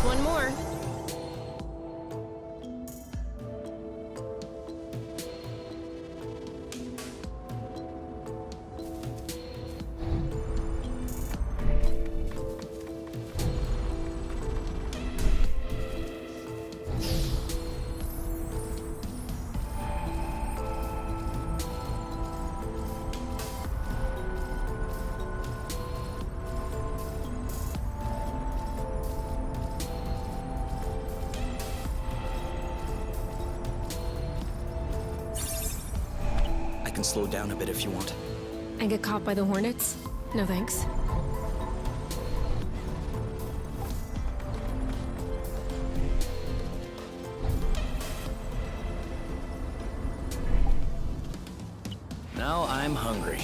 One more. I can slow down a bit if you want. And get caught by the hornets? No thanks. Now I'm hungry.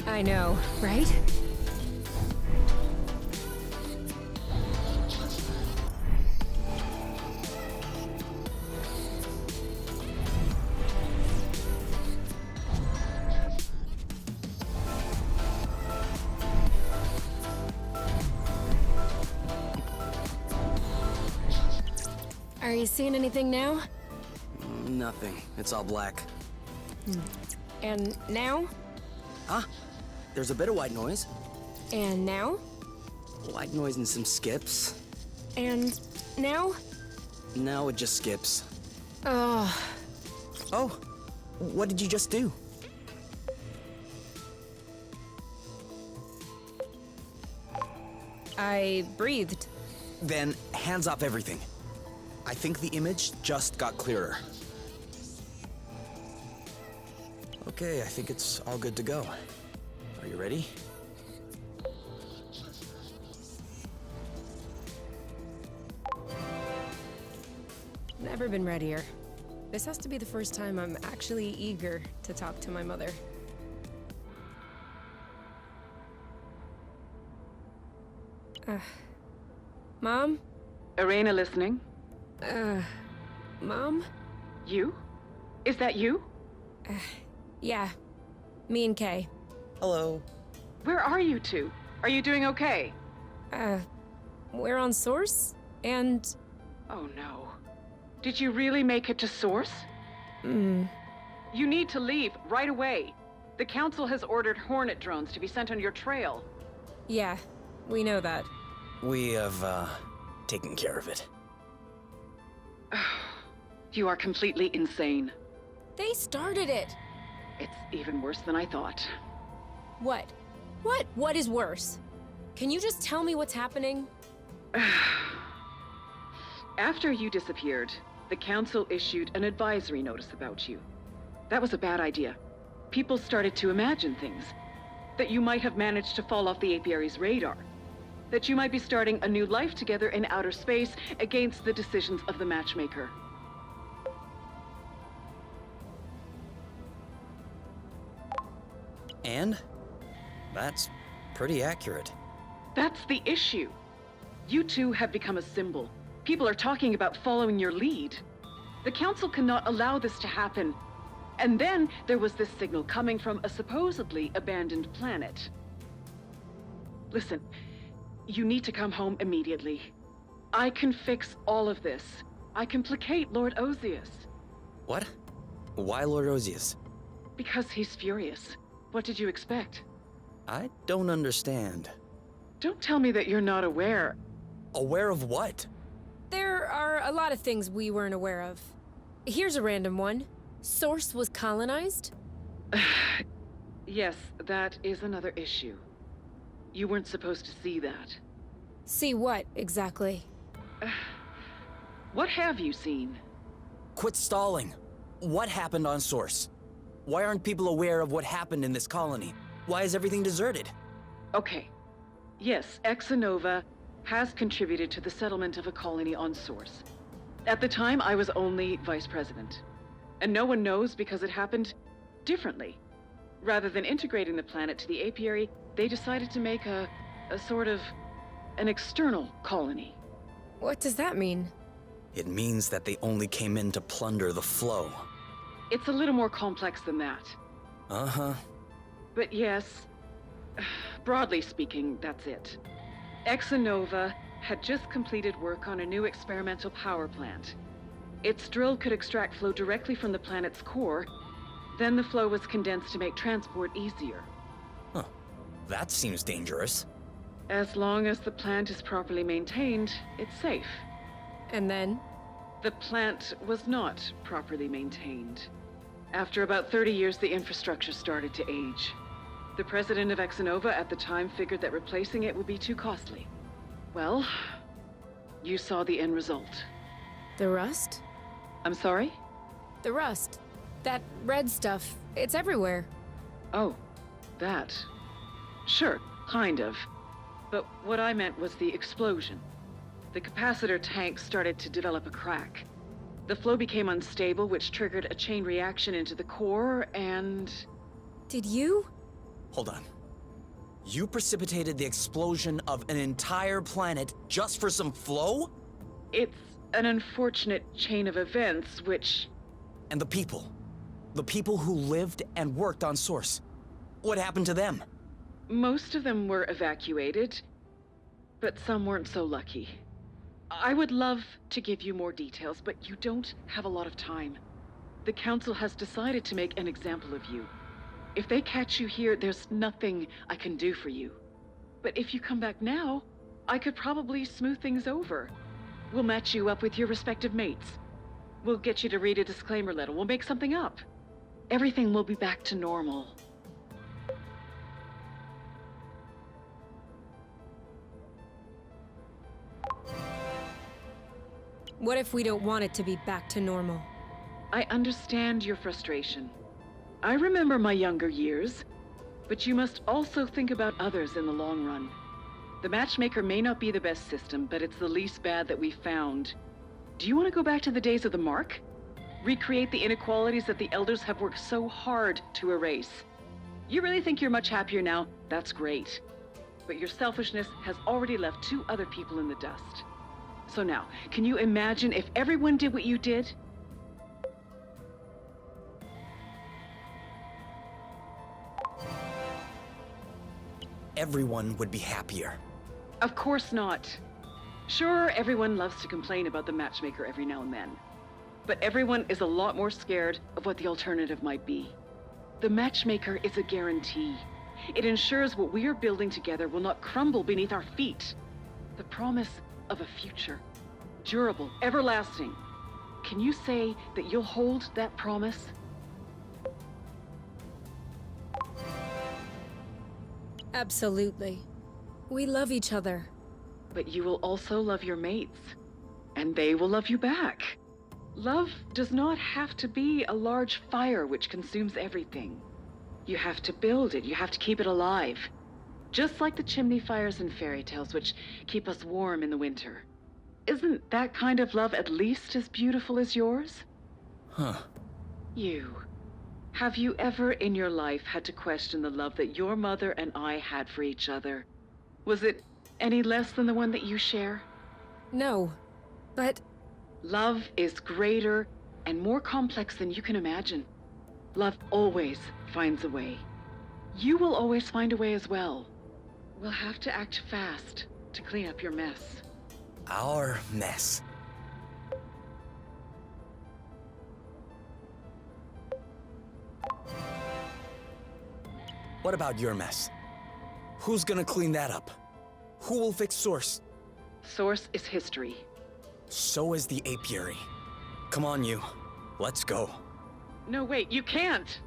I know, right? Are you seeing anything now? Nothing. It's all black. And now? Huh? There's a bit of white noise. And now? White noise and some skips. And now? Now it just skips. Oh, Oh, what did you just do? I breathed. Then hands off everything. I think the image just got clearer. Okay, I think it's all good to go. Are you ready? Never been readier. This has to be the first time I'm actually eager to talk to my mother. Mom? Arena listening. Mom? You? Is that you? Yeah. Me and Kay. Hello. Where are you two? Are you doing okay? We're on Source, and... Oh no. Did you really make it to Source? You need to leave right away. The Council has ordered Hornet drones to be sent on your trail. yeah, we know that. We have, taken care of it. You are completely insane. They started it! It's even worse than I thought. What? What is worse? Can you just tell me what's happening? After you disappeared, the Council issued an advisory notice about you. That was a bad idea. People started to imagine things. That you might have managed to fall off the apiary's radar. That you might be starting a new life together in outer space against the decisions of the matchmaker. And? That's pretty accurate. That's the issue. You two have become a symbol. People are talking about following your lead. The Council cannot allow this to happen. And then there was this signal coming from a supposedly abandoned planet. Listen, you need to come home immediately. I can fix all of this. I can placate Lord Ozius. What? Why Lord Ozius? Because he's furious. What did you expect? I don't understand. Don't tell me that you're not aware. Aware of what? There are a lot of things we weren't aware of. Here's a random one. Source was colonized? Yes, that is another issue. You weren't supposed to see that. See what, exactly? What have you seen? Quit stalling. What happened on Source? Why aren't people aware of what happened in this colony? Why is everything deserted? Okay. Yes, Exanova has contributed to the settlement of a colony on Source. At the time, I was only vice president. And no one knows because it happened differently. Rather than integrating the planet to the apiary, they decided to make a sort of an external colony. What does that mean? It means that they only came in to plunder the flow. It's a little more complex than that. Uh-huh. But yes, broadly speaking, that's it. Exanova had just completed work on a new experimental power plant. Its drill could extract flow directly from the planet's core. Then the flow was condensed to make transport easier. Huh. That seems dangerous. As long as the plant is properly maintained, it's safe. And then? The plant was not properly maintained. After about 30 years, the infrastructure started to age. The president of Exanova at the time figured that replacing it would be too costly. Well, you saw the end result. The rust? I'm sorry? The rust. That red stuff. It's everywhere. Oh, that. Sure, kind of. But what I meant was the explosion. The capacitor tank started to develop a crack. The flow became unstable, which triggered a chain reaction into the core, and... Did you? Hold on. You precipitated the explosion of an entire planet just for some flow? It's an unfortunate chain of events, which... And the people. The people who lived and worked on Source. What happened to them? Most of them were evacuated, but some weren't so lucky. I would love to give you more details, but you don't have a lot of time. The Council has decided to make an example of you. If they catch you here, there's nothing I can do for you. But if you come back now, I could probably smooth things over. We'll match you up with your respective mates. We'll get you to read a disclaimer letter. We'll make something up. Everything will be back to normal. What if we don't want it to be back to normal? I understand your frustration. I remember my younger years, but you must also think about others in the long run. The matchmaker may not be the best system, but it's the least bad that we found. Do you want to go back to the days of the Mark? Recreate the inequalities that the Elders have worked so hard to erase? You really think you're much happier now? That's great. But your selfishness has already left 2 other people in the dust. So now, can you imagine if everyone did what you did? Everyone would be happier. Of course not. Sure, everyone loves to complain about the matchmaker every now and then. But everyone is a lot more scared of what the alternative might be. The matchmaker is a guarantee. It ensures what we are building together will not crumble beneath our feet. The promise of a future. Durable, everlasting. Can you say that you'll hold that promise? Absolutely. We love each other. But you will also love your mates. And they will love you back. Love does not have to be a large fire which consumes everything. You have to build it, you have to keep it alive. Just like the chimney fires in fairy tales which keep us warm in the winter. Isn't that kind of love at least as beautiful as yours? Huh. You. Have you ever in your life had to question the love that your mother and I had for each other? Was it any less than the one that you share? No, but... Love is greater and more complex than you can imagine. Love always finds a way. You will always find a way as well. We'll have to act fast to clean up your mess. Our mess. What about your mess? Who's gonna clean that up? Who will fix Source? Source is history. So is the apiary. Come on, you. Let's go. No, wait, you can't!